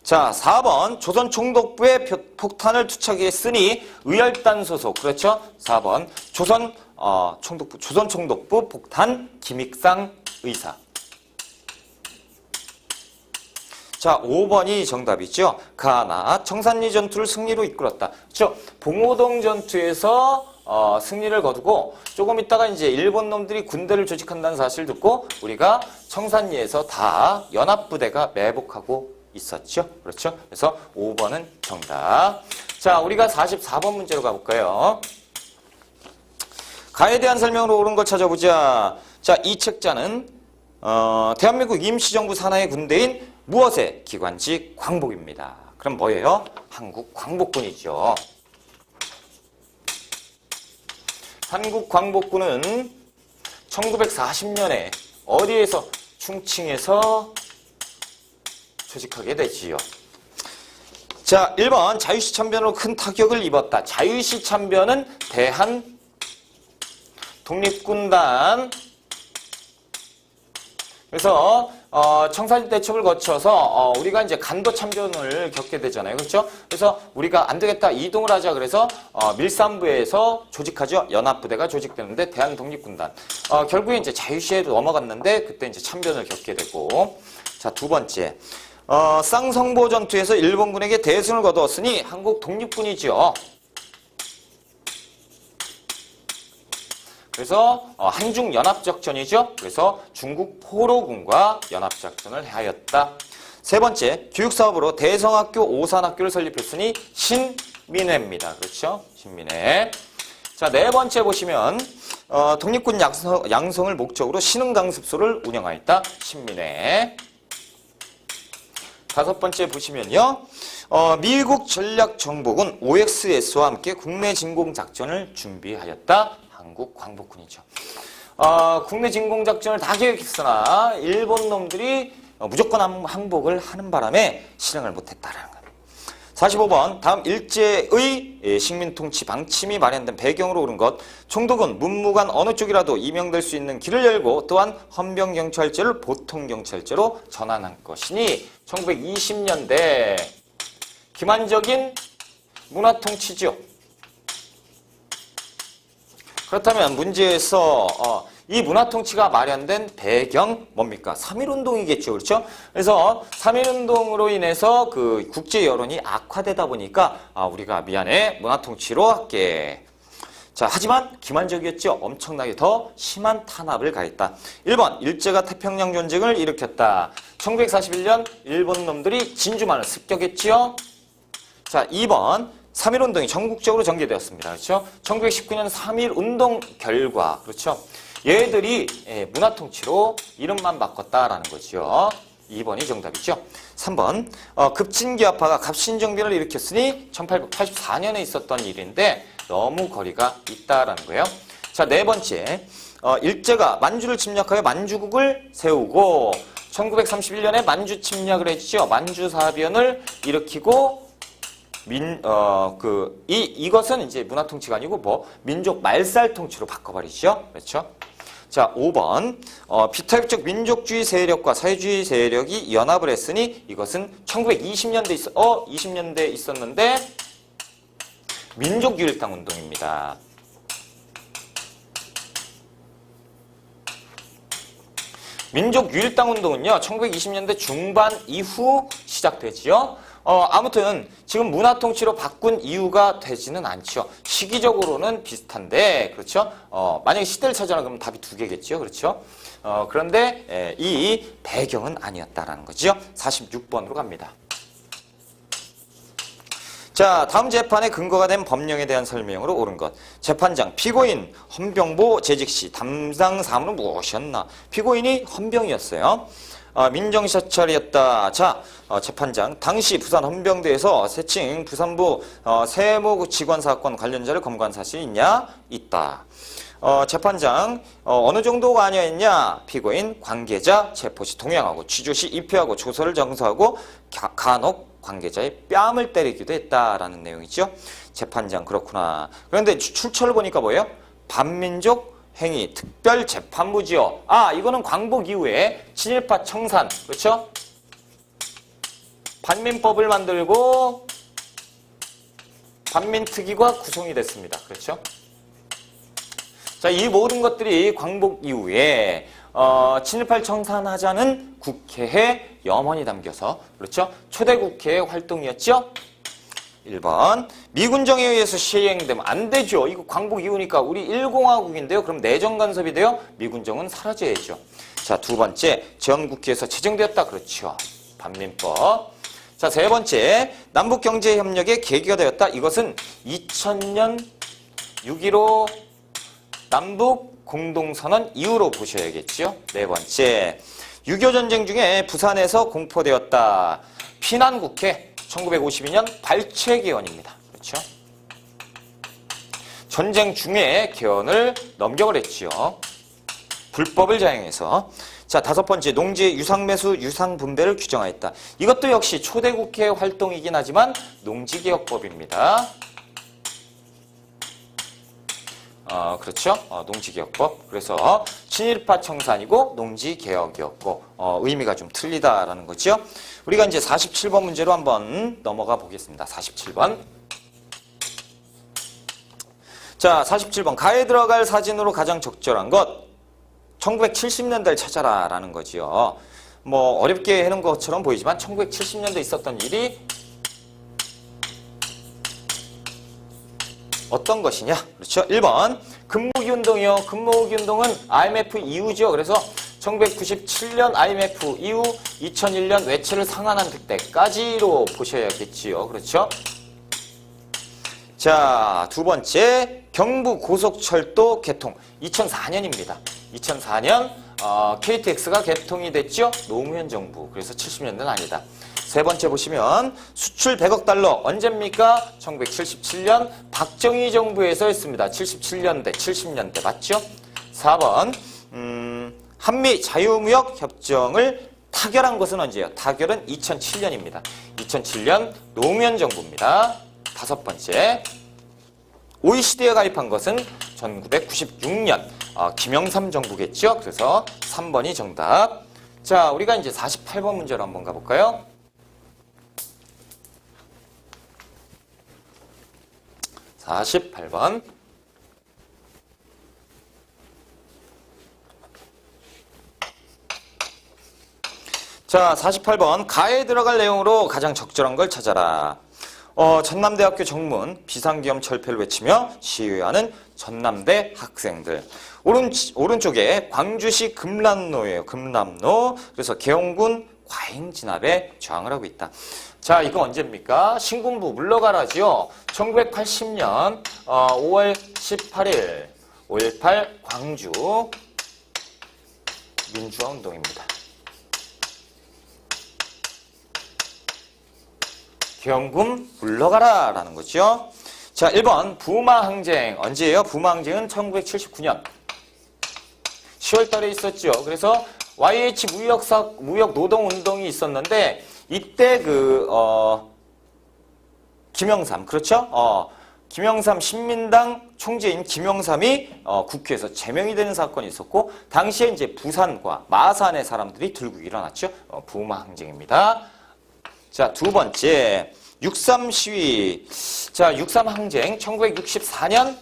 자, 4번 조선 총독부에 폭탄을 투척했으니 의열단 소속. 그렇죠? 4번 조선 총독부 폭탄 김익상 의사. 자, 5번이 정답이죠. 가나 청산리 전투를 승리로 이끌었다. 그렇죠? 봉오동 전투에서 승리를 거두고 조금 있다가 이제 일본 놈들이 군대를 조직한다는 사실을 듣고 우리가 청산리에서 다 연합부대가 매복하고 있었죠. 그렇죠? 그래서 5번은 정답. 자, 우리가 44번 문제로 가볼까요? 가에 대한 설명으로 옳은 걸 찾아보자. 자, 이 책자는 대한민국 임시정부 산하의 군대인 무엇의 기관지 광복입니다. 그럼 뭐예요? 한국 광복군이죠. 한국 광복군은 1940년에 어디에서? 충칭에서 조직하게 되지요. 자, 1번 자유시 참변으로 큰 타격을 입었다. 자유시 참변은 대한 독립군단. 그래서 청사진 대첩을 거쳐서 우리가 이제 간도 참전을 겪게 되잖아요. 그렇죠? 그래서 우리가 안 되겠다, 이동을 하자. 그래서 밀산부에서 조직하죠. 연합부대가 조직되는데 대한독립군단. 결국에 이제 자유시에도 넘어갔는데 그때 이제 참변을 겪게 되고. 자, 두 번째. 쌍성보 전투에서 일본군에게 대승을 거두었으니 한국 독립군이죠. 그래서 한중 연합작전이죠. 그래서 중국 포로군과 연합작전을 하였다. 세 번째, 교육사업으로 대성학교, 오산학교를 설립했으니 신민회입니다. 그렇죠? 신민회. 자, 네 번째 보시면 독립군 양성을 목적으로 신흥강습소를 운영하였다. 신민회. 다섯 번째 보시면요. 미국 전략정보군 OXS와 함께 국내 진공작전을 준비하였다. 한국 광복군이죠. 국내 진공작전을 다 계획했으나 일본 놈들이 무조건 항복을 하는 바람에 실행을 못했다는 거예요. 45번 다음 일제의 식민통치 방침이 마련된 배경으로 옳은 것. 총독은 문무관 어느 쪽이라도 임명될 수 있는 길을 열고 또한 헌병경찰제를 보통경찰제로 전환한 것이니 1920년대 기만적인 문화통치죠. 그렇다면 문제에서 이 문화통치가 마련된 배경 뭡니까? 3.1운동이겠죠. 그렇죠? 그래서 3.1운동으로 인해서 그 국제 여론이 악화되다 보니까 우리가 미안해 문화통치로 할게. 자, 하지만 기만적이었죠. 엄청나게 더 심한 탄압을 가했다. 1번 일제가 태평양 전쟁을 일으켰다. 1941년 일본 놈들이 진주만을 습격했지요. 자, 2번 3.1운동이 전국적으로 전개되었습니다. 그렇죠? 1919년 3.1운동 결과, 그렇죠? 얘들이 문화통치로 이름만 바꿨다라는 거죠. 2번이 정답이죠. 3번 급진기아파가 갑신정변을 일으켰으니 1884년에 있었던 일인데 너무 거리가 있다라는 거예요. 자, 네 번째 일제가 만주를 침략하여 만주국을 세우고 1931년에 만주 침략을 했죠. 만주사변을 일으키고 이것은 이제 문화통치가 아니고 민족 말살통치로 바꿔버리죠. 그렇죠? 자, 5번 비타협적 민족주의 세력과 사회주의 세력이 연합을 했으니 이것은 1920년대 있었는데 민족유일당 운동입니다. 민족유일당 운동은요 1920년대 중반 이후 시작되지요. 아무튼 지금 문화통치로 바꾼 이유가 되지는 않죠. 시기적으로는 비슷한데, 그렇죠? 만약에 시대를 찾아라 그러면 답이 두 개겠죠. 그렇죠? 그런데 이 배경은 아니었다라는 거죠. 46번으로 갑니다. 자, 다음 재판의 근거가 된 법령에 대한 설명으로 옳은 것. 재판장, 피고인 헌병보 재직 시 담당 사무는 무엇이었나? 피고인이 헌병이었어요. 민정시찰이었다. 자, 재판장, 당시 부산 헌병대에서 세칭 부산부 세무 직원 사건 관련자를 검거한 사실이 있냐? 있다. 재판장, 어느 정도가 아니었냐? 피고인, 관계자, 체포시 동행하고 취조시 입회하고 조서를 정서하고 간혹 관계자의 뺨을 때리기도 했다라는 내용이죠. 재판장, 그렇구나. 그런데 출처를 보니까 뭐예요? 반민족 행위 특별재판부지요. 이거는 광복 이후에 친일파 청산, 그렇죠? 반민법을 만들고 반민특위가 구성이 됐습니다. 그렇죠? 자, 이 모든 것들이 광복 이후에 친일파를 청산하자는 국회의 염원이 담겨서, 그렇죠? 초대 국회의 활동이었죠. 1번 미군정에 의해서 시행되면 안 되죠. 이거 광복 이후니까 우리 1공화국인데요. 그럼 내정 간섭이 돼요. 미군정은 사라져야죠. 자, 두 번째 전국회에서 제정되었다. 그렇죠. 반민법. 자, 세 번째 남북경제협력의 계기가 되었다. 이것은 2000년 6.15 남북 공동선언 이후로 보셔야겠죠. 네 번째 6.25 전쟁 중에 부산에서 공포되었다. 피난국회 1952년 발췌 개헌입니다. 그렇죠? 전쟁 중에 개헌을 넘겨버렸죠. 불법을 자행해서. 자, 다섯 번째, 농지의 유상매수, 유상분배를 규정하였다. 이것도 역시 초대 국회 활동이긴 하지만 농지개혁법입니다. 그렇죠? 농지개혁법. 그래서 친일파 청산이고 농지개혁이었고 의미가 좀 틀리다라는 거죠. 우리가 이제 47번 문제로 한번 넘어가 보겠습니다. 47번. 자, 47번. 가에 들어갈 사진으로 가장 적절한 것. 1970년대를 찾아라 라는 거지요. 뭐 어렵게 해놓은 것처럼 보이지만 1970년대에 있었던 일이 어떤 것이냐? 그렇죠. 1번 금모으기 운동이요. 금모으기 운동은 IMF 이후죠. 그래서 1997년 IMF 이후 2001년 외채를 상환한 그때까지로 보셔야겠지요. 그렇죠. 자, 두 번째 경부 고속철도 개통 2004년입니다. 2004년 KTX가 개통이 됐죠. 노무현 정부. 그래서 70년대는 아니다. 세 번째 보시면 수출 100억 달러 언제입니까? 1977년 박정희 정부에서 했습니다. 77년대, 70년대 맞죠? 4번 한미 자유무역 협정을 타결한 것은 언제예요? 타결은 2007년입니다. 2007년 노무현 정부입니다. 다섯 번째 OECD에 가입한 것은 1996년 김영삼 정부겠죠? 그래서 3번이 정답. 자, 우리가 이제 48번 문제로 한번 가볼까요? 48번. 자, 48번. 가에 들어갈 내용으로 가장 적절한 걸 찾아라. 전남대학교 정문 비상계엄 철폐를 외치며 시위하는 전남대 학생들. 오른쪽에 광주시 금남로예요. 금남로. 그래서 계엄군 과잉 진압에 저항을 하고 있다. 자, 이거 언제입니까? 신군부 물러가라지요. 1980년 5월 18일 5.18 광주 민주화 운동입니다. 계엄군 물러가라 라는 거죠. 자, 1번 부마항쟁 언제예요? 부마항쟁은 1979년 10월 달에 있었죠. 그래서 YH 무역 노동 운동이 있었는데 이때 김영삼, 그렇죠? 김영삼 신민당 총재인 김영삼이 국회에서 제명이 되는 사건이 있었고 당시에 이제 부산과 마산의 사람들이 들고 일어났죠. 부마항쟁입니다. 자, 두 번째 6.3 시위. 자, 6.3 항쟁 1964년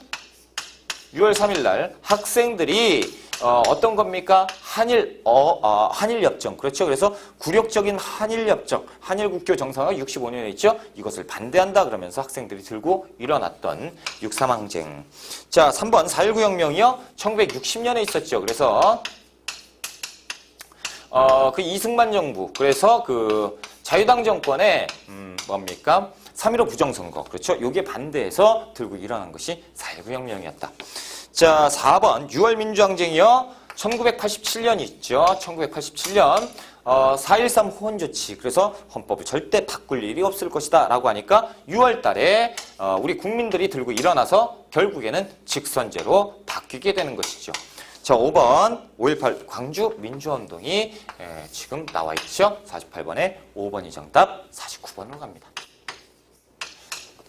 6월 3일 날 학생들이 어떤 겁니까? 한일협정. 그렇죠. 그래서 굴욕적인 한일협정, 한일국교 정상화 65년에 있죠. 이것을 반대한다 그러면서 학생들이 들고 일어났던 6.3 항쟁. 자, 3번 4.19 혁명이요. 1960년에 있었죠. 그래서 그 이승만 정부. 그래서 그 자유당 정권의 뭡니까? 3.15 부정선거. 그렇죠. 요게 반대해서 들고 일어난 것이 4.19 혁명이었다. 자, 4번 6월 민주항쟁이요. 1987년이 있죠. 1987년 4.13 호원조치. 그래서 헌법을 절대 바꿀 일이 없을 것이다 라고 하니까 6월 달에 우리 국민들이 들고 일어나서 결국에는 직선제로 바뀌게 되는 것이죠. 자, 5번 5.18 광주 민주화운동이 지금 나와 있죠. 48번에 5번이 정답. 49번으로 갑니다.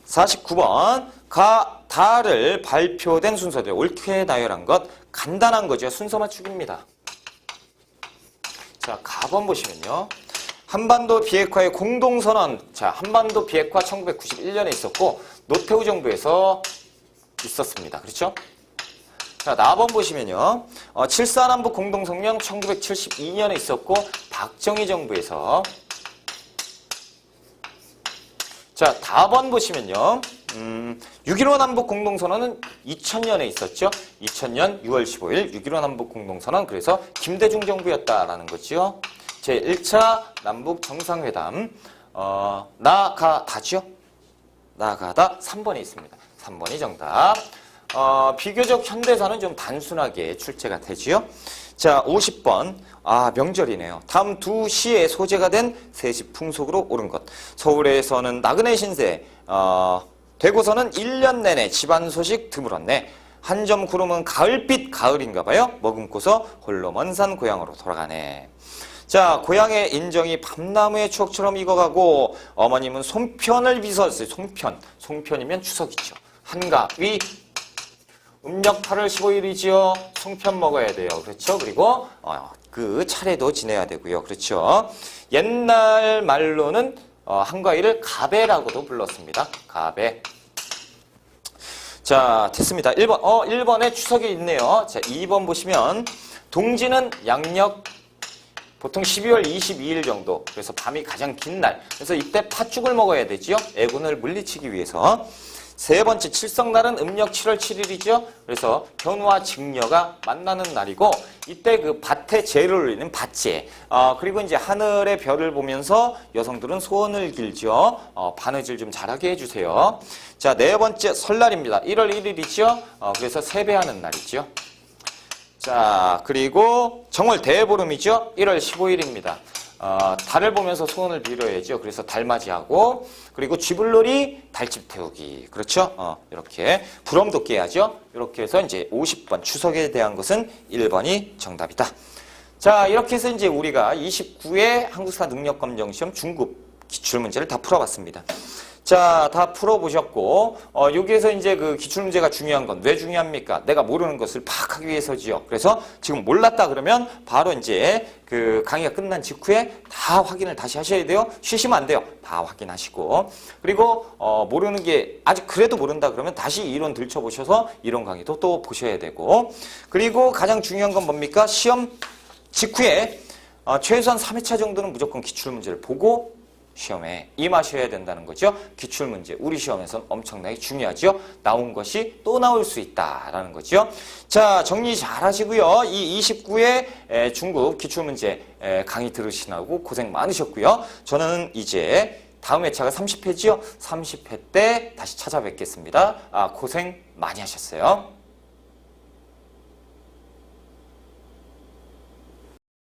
49번 다를 발표된 순서대로 옳게 나열한 것. 간단한 거죠. 순서 맞추기입니다. 자, 가번 보시면요. 한반도 비핵화의 공동선언. 자, 한반도 비핵화 1991년에 있었고 노태우 정부에서 있었습니다. 그렇죠? 자, 나번 보시면요. 7.4남북 공동성명 1972년에 있었고 박정희 정부에서. 자, 다번 보시면요. 6.15 남북 공동선언은 2000년에 있었죠. 2000년 6월 15일 6.15 남북 공동선언. 그래서 김대중 정부였다라는 거죠. 제1차 남북 정상회담 나아가다죠. 나아가다 3번에 있습니다. 3번이 정답. 비교적 현대사는 좀 단순하게 출제가 되지요. 자, 50번. 명절이네요. 다음 두 시에 소재가 된 세시 풍속으로 옳은 것. 서울에서는 나그네 신세, 대구서는 1년 내내 집안 소식 드물었네. 한 점 구름은 가을빛 가을인가 봐요. 머금고서 홀로 먼 산 고향으로 돌아가네. 자, 고향의 인정이 밤나무의 추억처럼 익어가고 어머님은 송편을 빚었어요. 송편이면 추석이죠. 한가위 음력 8월 15일이지요. 송편 먹어야 돼요. 그렇죠? 그리고 그 차례도 지내야 되고요. 그렇죠? 옛날 말로는 한가위를 가배라고도 불렀습니다. 가배. 자, 됐습니다. 1번. 1번에 추석이 있네요. 자, 2번 보시면 동지는 양력 보통 12월 22일 정도. 그래서 밤이 가장 긴 날. 그래서 이때 팥죽을 먹어야 되죠. 애군을 물리치기 위해서. 세 번째 칠성날은 음력 7월 7일이죠. 그래서 견우와 직녀가 만나는 날이고 이때 그 밭에 재를 올리는 밭재. 그리고 이제 하늘의 별을 보면서 여성들은 소원을 길죠. 바느질 좀 잘하게 해주세요. 자, 네 번째 설날입니다. 1월 1일이죠. 그래서 세배하는 날이죠. 자, 그리고 정월 대보름이죠. 1월 15일입니다. 달을 보면서 소원을 빌어야죠. 그래서 달맞이하고 그리고 쥐불놀이, 달집 태우기. 그렇죠? 이렇게 부럼도 깨야죠. 이렇게 해서 이제 50번 추석에 대한 것은 1번이 정답이다. 자, 이렇게 해서 이제 우리가 29회 한국사 능력검정시험 중급 기출문제를 다 풀어봤습니다. 자, 다 풀어보셨고, 여기에서 이제 그 기출문제가 중요한 건 왜 중요합니까? 내가 모르는 것을 파악하기 위해서지요. 그래서 지금 몰랐다 그러면 바로 이제 그 강의가 끝난 직후에 다 확인을 다시 하셔야 돼요. 쉬시면 안 돼요. 다 확인하시고. 그리고, 모르는 게 아직 그래도 모른다 그러면 다시 이론 들춰보셔서 이론 강의도 또 보셔야 되고. 그리고 가장 중요한 건 뭡니까? 시험 직후에 최소한 3회차 정도는 무조건 기출문제를 보고 시험에 임하셔야 된다는 거죠. 기출문제 우리 시험에서는 엄청나게 중요하죠. 나온 것이 또 나올 수 있다라는 거죠. 자, 정리 잘 하시고요. 이 29회 중급 기출문제 강의 들으시느라고 고생 많으셨고요. 저는 이제 다음 회차가 30회지요. 30회 때 다시 찾아뵙겠습니다. 고생 많이 하셨어요.